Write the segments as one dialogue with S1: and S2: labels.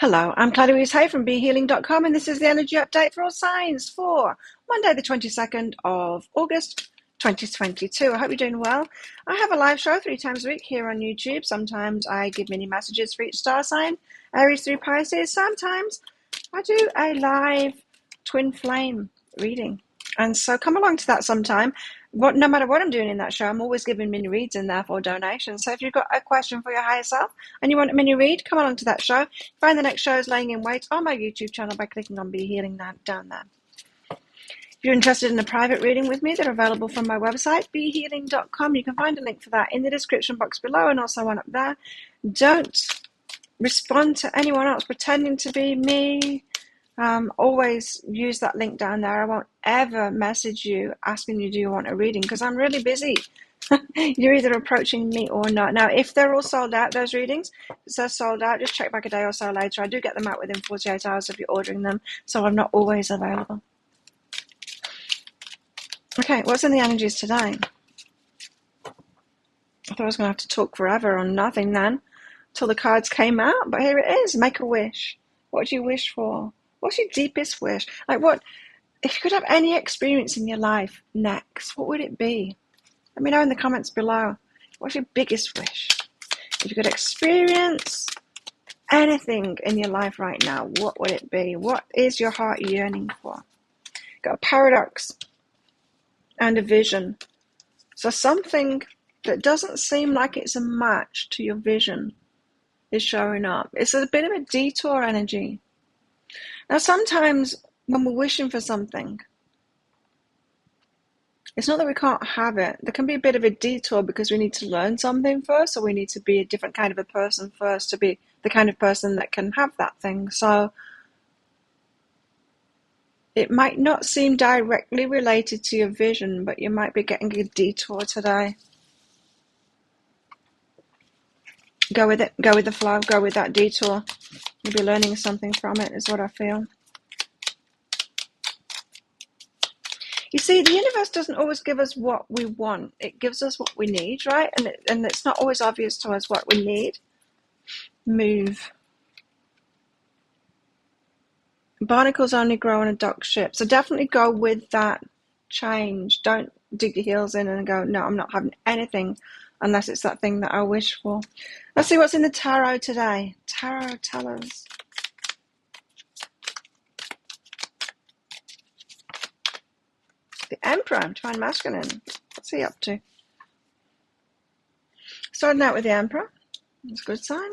S1: Hello, I'm Claudia Hay from BeHealing.com, and this is the energy update for all signs for Monday, the 22nd of August, 2022. I hope you're doing well. I have a live show 3 times a week here on YouTube. Sometimes I give mini messages for each star sign, Aries through Pisces. Sometimes I do a live twin flame reading. And so come along to that sometime. No matter what I'm doing in that show, I'm always giving mini reads in there for donations. So if you've got a question for your higher self and you want a mini read, come along to that show. Find the next shows laying in wait on my YouTube channel by clicking on Be Healing down there. If you're interested in a private reading with me, they're available from my website, BeHealing.com. You can find a link for that in the description box below and also one up there. Don't respond to anyone else pretending to be me. Always use that link down there. I won't ever message you asking you, do you want a reading? Because I'm really busy. You're either approaching me or not. Now, if they're all sold out, those readings, if they're sold out, just check back a day or so later. I do get them out within 48 hours if you're ordering them, so I'm not always available. Okay, what's in the energies today? I thought I was going to have to talk forever on nothing then, till the cards came out, but here it is. Make a wish. What do you wish for? What's your deepest wish? Like, what, if you could have any experience in your life next, what would it be? Let me know in the comments below. What's your biggest wish? If you could experience anything in your life right now, what would it be? What is your heart yearning for? Got a paradox and a vision. So something that doesn't seem like it's a match to your vision is showing up. It's a bit of a detour energy. Now, sometimes when we're wishing for something, it's not that we can't have it. There can be a bit of a detour because we need to learn something first, or we need to be a different kind of a person first to be the kind of person that can have that thing. So it might not seem directly related to your vision, but you might be getting a detour today. Go with it. Go with the flow. Go with that detour. You'll be learning something from it, is what I feel. You see, the universe doesn't always give us what we want. It gives us what we need, right? And it's not always obvious to us what we need. Move. Barnacles only grow on a docked ship. So definitely go with that change. Don't dig your heels in and go, no, I'm not having anything unless it's that thing that I wish for. Let's see what's in the tarot today. Tarot, tell us. The Emperor, Divine Masculine. What's he up to? Starting out with the Emperor. That's a good sign.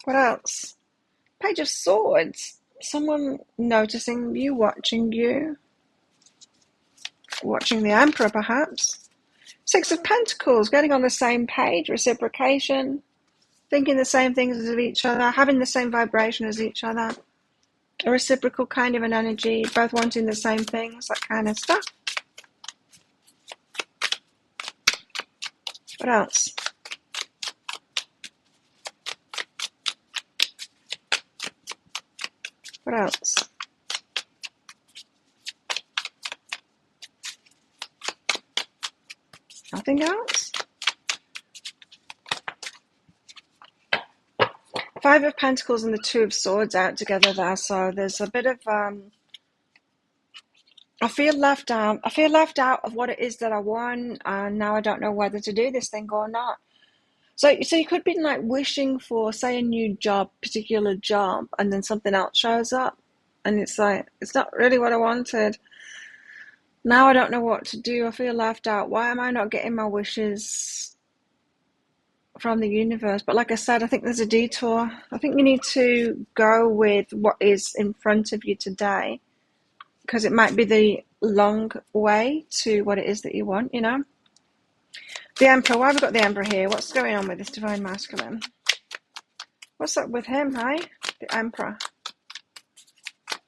S1: What else? Page of Swords. Someone noticing you, watching you. Watching the Emperor, perhaps. Six of Pentacles. Getting on the same page. Reciprocation. Thinking the same things as each other. Having the same vibration as each other. A reciprocal kind of an energy, both wanting the same things, that kind of stuff. What else? What else? Nothing else? Five of Pentacles and the Two of Swords out together there, so there's a bit of, I feel left out. I feel left out of what it is that I want, and now I don't know whether to do this thing or not. So you could be like wishing for, say, a new job, particular job, and then something else shows up, and it's like, it's not really what I wanted. Now I don't know what to do. I feel left out. Why am I not getting my wishes from the universe? But like I said, I think there's a detour. I think you need to go with what is in front of you today, because it might be the long way to what it is that you want, you know. The Emperor. Why have we got the Emperor here? What's going on with this Divine Masculine? What's up with him, hey? The Emperor.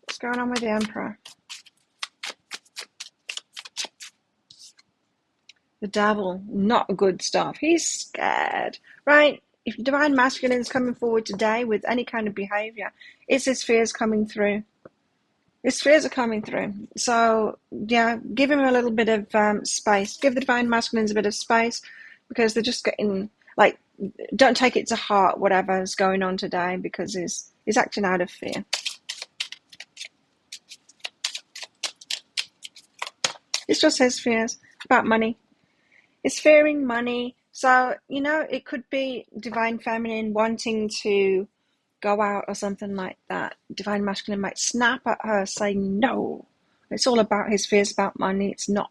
S1: What's going on with the Emperor? The Devil. Not good stuff. He's scared, right? If Divine Masculine is coming forward today with any kind of behavior, it's his fears coming through. His fears are coming through. So, yeah, give him a little bit of space. Give the Divine Masculines a bit of space, because they're just getting, like, don't take it to heart, whatever's going on today, because he's acting out of fear. It's just his fears about money. He's fearing money. So, it could be divine feminine wanting to go out or something like that. Divine masculine might snap at her saying, no, it's all about his fears about money. It's not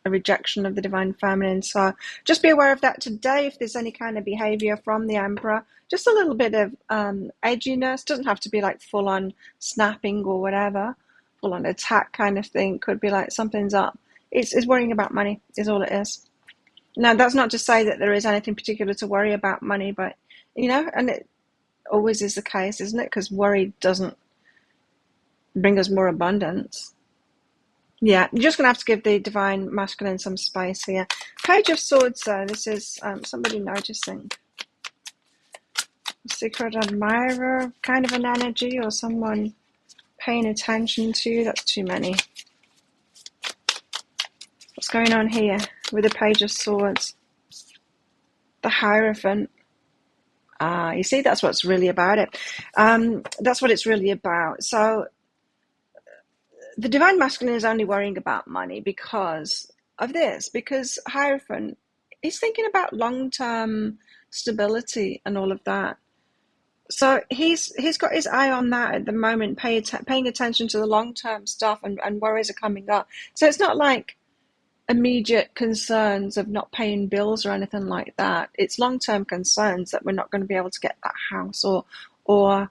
S1: a rejection of the divine feminine. So just be aware of that today. If there's any kind of behavior from the Emperor, just a little bit of edginess. Doesn't have to be like full on snapping or whatever, full on attack kind of thing. Could be like something's up. It's worrying about money is all it is. Now, that's not to say that there is anything particular to worry about money, but, and it always is the case, isn't it? Because worry doesn't bring us more abundance. Yeah, you're just going to have to give the divine masculine some space here. Page of Swords, though. This is somebody noticing. Secret admirer kind of an energy, or someone paying attention to you. That's too many. What's going on here with the Page of Swords? The Hierophant. You see, that's what's really about it. That's what it's really about. So the divine masculine is only worrying about money because of this, because Hierophant is thinking about long-term stability and all of that. So he's got his eye on that at the moment, paying attention to the long-term stuff, and worries are coming up. So it's not like immediate concerns of not paying bills or anything like that. It's long-term concerns that we're not going to be able to get that house or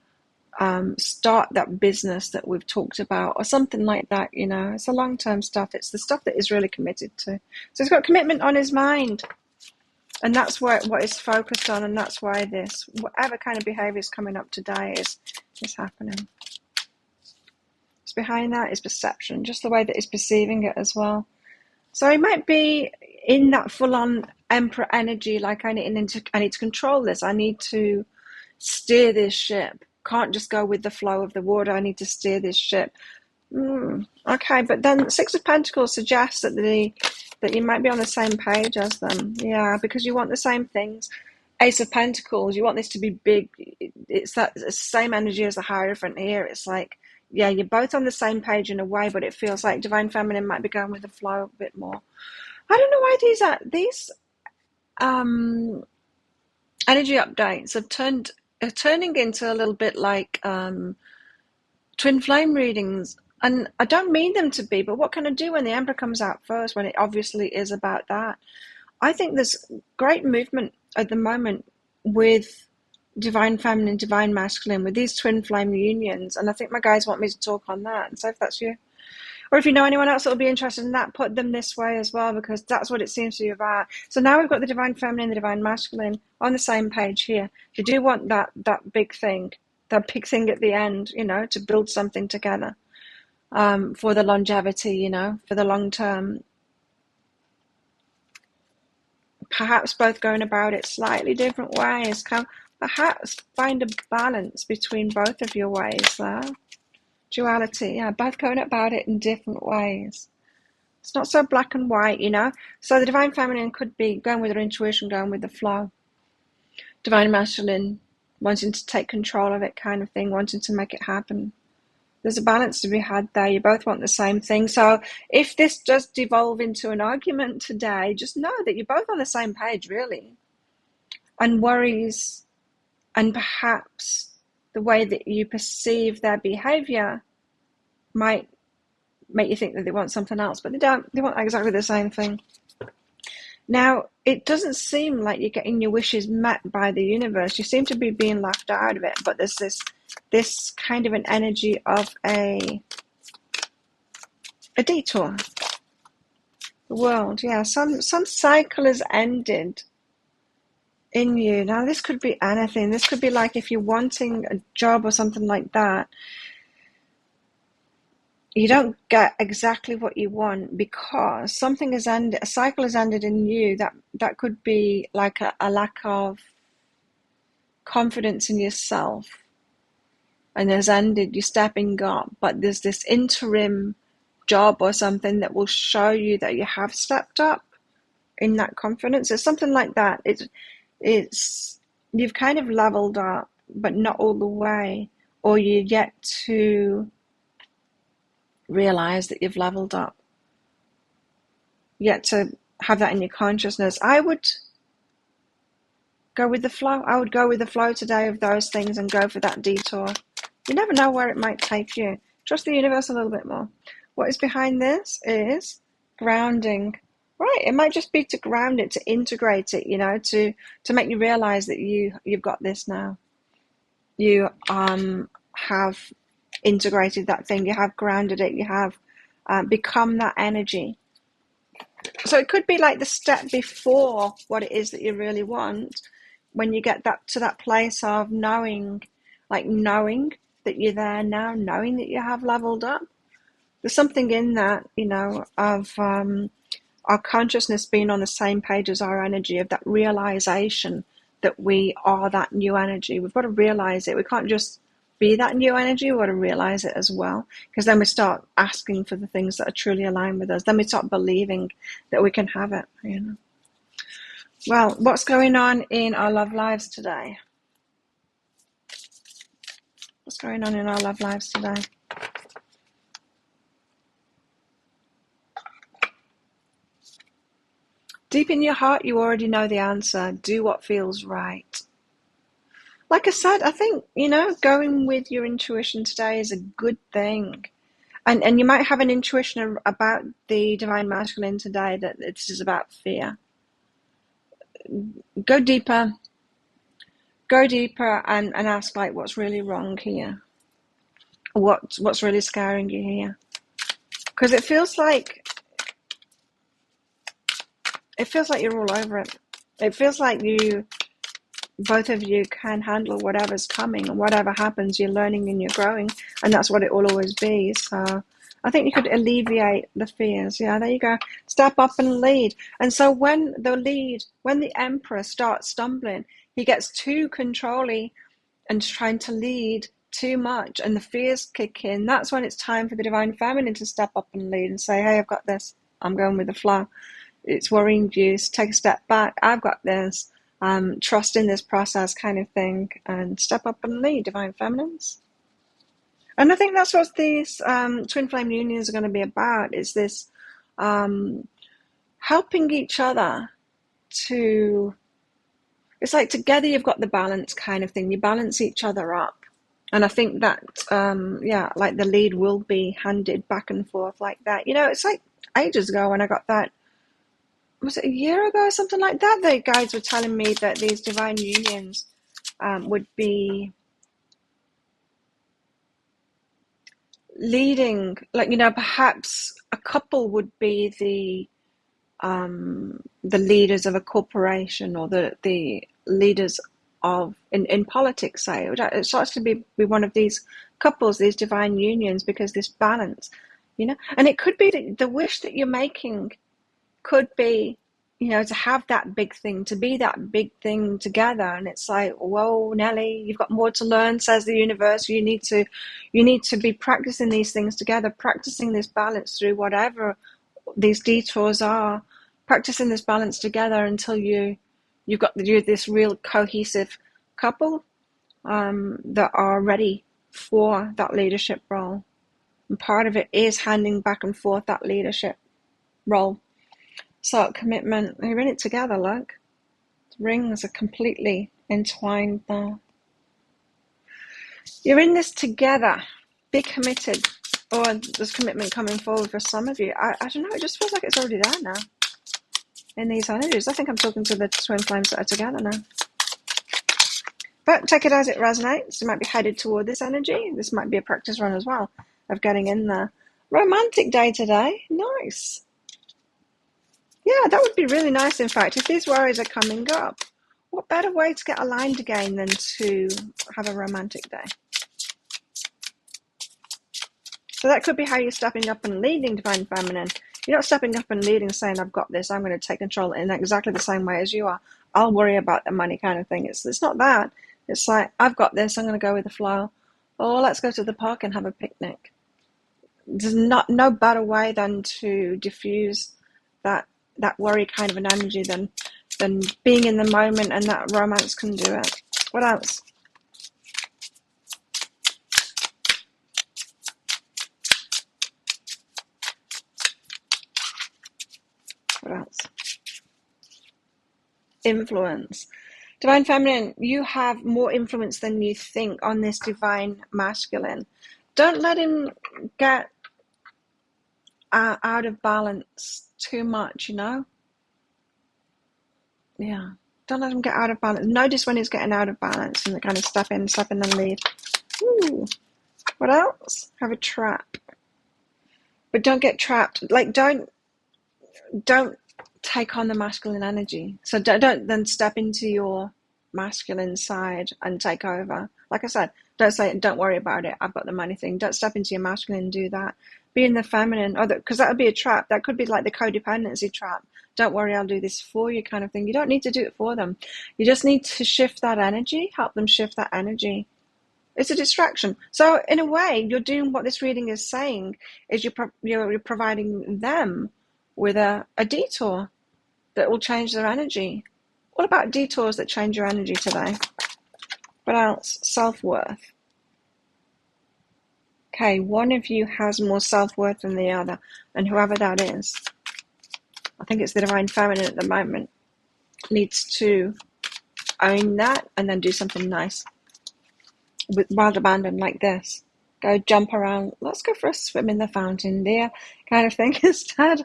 S1: start that business that we've talked about or something like that. It's the long-term stuff. It's the stuff that he's really committed to. So he's got commitment on his mind, and that's what it's focused on, and that's why this whatever kind of behavior is coming up today is happening. It's behind that is perception, just the way that he's perceiving it as well. So he might be in that full-on Emperor energy, like I need to control this. I need to steer this ship. Can't just go with the flow of the water. I need to steer this ship. Okay, but then Six of Pentacles suggests that you might be on the same page as them. Yeah, because you want the same things. Ace of Pentacles, you want this to be big. It's that same energy as the Hierophant here. It's like, yeah, you're both on the same page in a way, but it feels like divine feminine might be going with the flow a bit more. I don't know why these energy updates are turning into a little bit like twin flame readings, and I don't mean them to be, but what can I do when the Emperor comes out first, when it obviously is about that? I think there's great movement at the moment with divine feminine, divine masculine, with these twin flame unions, and I think my guys want me to talk on that. And so if that's you, or if you know anyone else that will be interested in that, put them this way as well, because that's what it seems to be about. So now we've got the divine feminine, the divine masculine on the same page here. If you do want that big thing, that big thing at the end, to build something together for the longevity, for the long term. Perhaps both going about it slightly different ways. Perhaps find a balance between both of your ways there. Duality, yeah, both going about it in different ways. It's not so black and white, So the divine feminine could be going with her intuition, going with the flow. Divine masculine, wanting to take control of it kind of thing, wanting to make it happen. There's a balance to be had there. You both want the same thing. So if this does devolve into an argument today, just know that you're both on the same page, really. And worries and perhaps the way that you perceive their behavior might make you think that they want something else, but they don't. They want exactly the same thing. Now, it doesn't seem like you're getting your wishes met by the universe. You seem to be being laughed out of it, but there's this kind of an energy of a detour. The world, yeah. Some cycle has ended in you. Now, this could be anything. This could be like if you're wanting a job or something like that, you don't get exactly what you want because something has ended, a cycle has ended in you. That could be like a lack of confidence in yourself and has ended, you're stepping up, but there's this interim job or something that will show you that you have stepped up in that confidence. It's something like that. It's you've kind of leveled up, but not all the way, or you're yet to realize that you've leveled up, yet to have that in your consciousness. I would go with the flow. I would go with the flow today of those things and go for that detour. You never know where it might take you. Trust the universe a little bit more. What is behind this is grounding. Right, it might just be to ground it, to integrate it, to make you realize that you've got this now. You have integrated that thing, you have grounded it, you have become that energy. So it could be like the step before what it is that you really want, when you get that to that place of knowing that you're there now, knowing that you have leveled up. There's something in that, of our consciousness being on the same page as our energy, of that realization that we are that new energy. We've got to realize it. We can't just be that new energy. We've got to realize it as well, because then we start asking for the things that are truly aligned with us. Then we start believing that we can have it. Well, what's going on in our love lives today? What's going on in our love lives today? Deep in your heart, you already know the answer. Do what feels right. Like I said, I think, going with your intuition today is a good thing. And you might have an intuition about the Divine Masculine today that this is about fear. Go deeper and ask, like, what's really wrong here? What's really scaring you here? Because it feels like you're all over it. It feels like both of you can handle whatever's coming, and whatever happens, you're learning and you're growing, and that's what it will always be. So I think you could alleviate the fears. Yeah, there you go. Step up and lead. And so when the Emperor starts stumbling, he gets too controlly and trying to lead too much, and the fears kick in. That's when it's time for the Divine Feminine to step up and lead and say, hey, I've got this. I'm going with the flow. It's worrying you. So take a step back. I've got this. Trust in this process, kind of thing, and step up and lead, Divine Feminines. And I think that's what these twin flame unions are going to be about, is this helping each other to, it's like together you've got the balance kind of thing. You balance each other up. And I think that, like the lead will be handed back and forth like that. It's like ages ago when I got that. Was it a year ago or something like that? The guides were telling me that these divine unions would be leading, perhaps a couple would be the leaders of a corporation, or the leaders of in politics, say. It starts to be one of these couples, these divine unions, because this balance, and it could be the wish that you're making could be, to have that big thing, to be that big thing together. And it's like, whoa, Nelly, you've got more to learn, says the universe. You need to be practicing these things together, practicing this balance through whatever these detours are, practicing this balance together until you're this real cohesive couple that are ready for that leadership role. And part of it is handing back and forth that leadership role. So commitment, you're in it together, look. The rings are completely entwined there. You're in this together. Be committed. Or there's commitment coming forward for some of you. I don't know, it just feels like it's already there now. In these energies. I think I'm talking to the twin flames that are together now. But take it as it resonates. You might be headed toward this energy. This might be a practice run as well of getting in there. Romantic day today. Nice. Yeah, that would be really nice, in fact, if these worries are coming up. What better way to get aligned again than to have a romantic day? So that could be how you're stepping up and leading, Divine Feminine. You're not stepping up and leading, saying, I've got this, I'm going to take control in exactly the same way as you are. I'll worry about the money kind of thing. It's not that. It's like, I've got this, I'm going to go with the flow. Or let's go to the park and have a picnic. There's no better way than to diffuse that worry kind of an energy than being in the moment, and that romance can do it. What else? What else? Influence. Divine Feminine, you have more influence than you think on this Divine Masculine. Don't let him get out of balance too much, you know? Yeah. Don't let him get out of balance. Notice when he's getting out of balance and kind of step in and leave. Ooh. What else? Have a trap. But don't get trapped. Like, don't take on the masculine energy. So don't then step into your masculine side and take over. Like I said, don't worry about it, I've got the money thing. Don't step into your masculine and do that. Be in the feminine, because that would be a trap. That could be like the codependency trap. Don't worry, I'll do this for you kind of thing. You don't need to do it for them. You just need to shift that energy, help them shift that energy. It's a distraction. So in a way, you're doing what this reading is saying, is you're providing them with a detour that will change their energy. What about detours that change your energy today? What else? Self-worth. Okay, one of you has more self-worth than the other, and whoever that is, I think it's the Divine Feminine at the moment, needs to own that and then do something nice. With wild abandon like this. Go jump around. Let's go for a swim in the fountain, dear, kind of thing instead.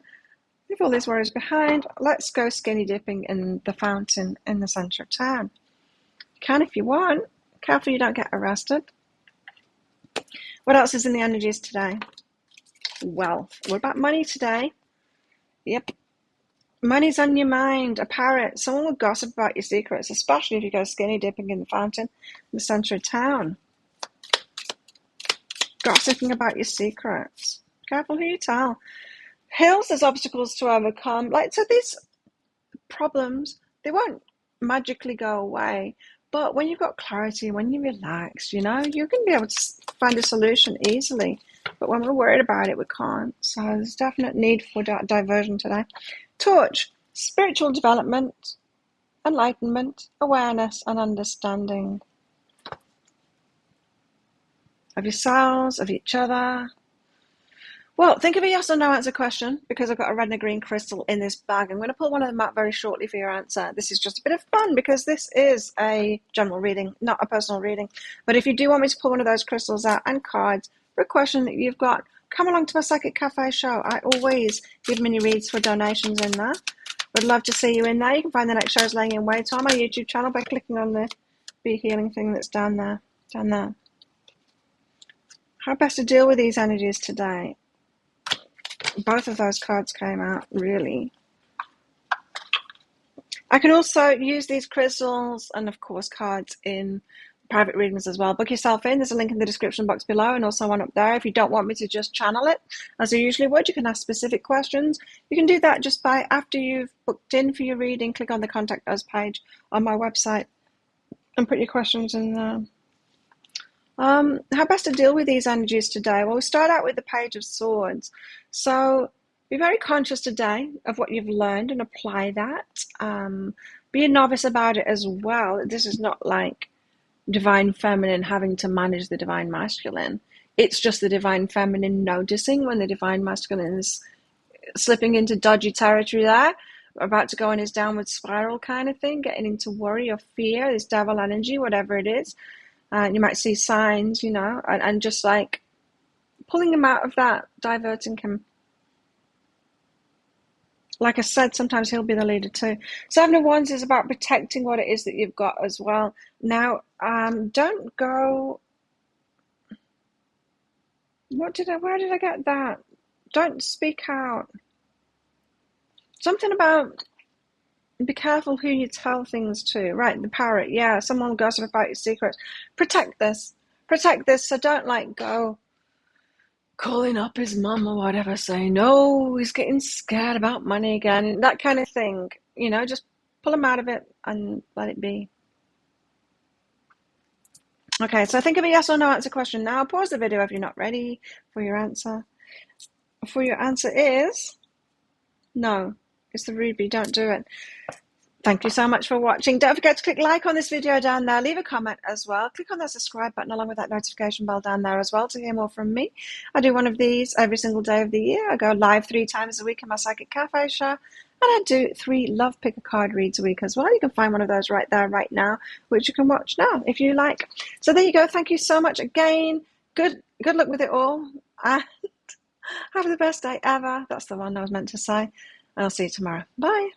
S1: Leave all these worries behind. Let's go skinny dipping in the fountain in the center of town. You can if you want. Careful you don't get arrested. What else is in the energies today? Wealth. What about money today? Yep. Money's on your mind. A parrot. Someone will gossip about your secrets, especially if you go skinny dipping in the fountain in the center of town. Gossiping about your secrets. Careful who you tell. Hills, there's obstacles to overcome. So these problems, they won't magically go away. But when you've got clarity, when you relax, you're going to be able to find a solution easily. But when we're worried about it, we can't. So there's definite need for diversion today. Torch, spiritual development, enlightenment, awareness, and understanding of yourselves, of each other. Well, think of a yes or no answer question, because I've got a red and a green crystal in this bag. I'm going to pull one of them out very shortly for your answer. This is just a bit of fun because this is a general reading, not a personal reading. But if you do want me to pull one of those crystals out and cards for a question that you've got, come along to my Psychic Cafe show. I always give mini reads for donations in there. Would love to see you in there. You can find the next shows laying in wait on my YouTube channel by clicking on the Be Healing thing that's down there. How best to deal with these energies today? Both of those cards came out, really. I can also use these crystals and, of course, cards in private readings as well. Book yourself in. There's a link in the description box below and also one up there. If you don't want me to just channel it, as I usually would, you can ask specific questions. You can do that just by, after you've booked in for your reading, click on the Contact Us page on my website and put your questions in there. How best to deal with these energies today? Well, we start out with the Page of Swords. So be very conscious today of what you've learned and apply that. Be a novice about it as well. This is not like Divine Feminine having to manage the Divine Masculine. It's just the Divine Feminine noticing when the Divine Masculine is slipping into dodgy territory there, about to go on his downward spiral kind of thing, getting into worry or fear, this devil energy, whatever it is. You might see signs, and just like pulling him out of that, diverting him. Like I said, sometimes he'll be the leader too. Seven of Wands is about protecting what it is that you've got as well. Now, don't go... Where did I get that? Don't speak out. Something about... Be careful who you tell things to. Right, the parrot. Yeah, someone will gossip about your secrets. Protect this. So don't go calling up his mum or whatever, saying, no, he's getting scared about money again. That kind of thing. Just pull him out of it and let it be. Okay, so think of a yes or no answer question now. Pause the video if you're not ready for your answer. For your answer is no. It's the ruby. Don't do it. Thank you so much for watching. Don't forget to click like on this video down there. Leave a comment as well. Click on that subscribe button along with that notification bell down there as well to hear more from me. I do one of these every single day of the year. I go live 3 times a week in my Psychic Cafe show. And I do 3 Love Picker card reads a week as well. You can find one of those right there, right now, which you can watch now if you like. So there you go. Thank you so much again. Good luck with it all. And have the best day ever. That's the one I was meant to say. And I'll see you tomorrow. Bye.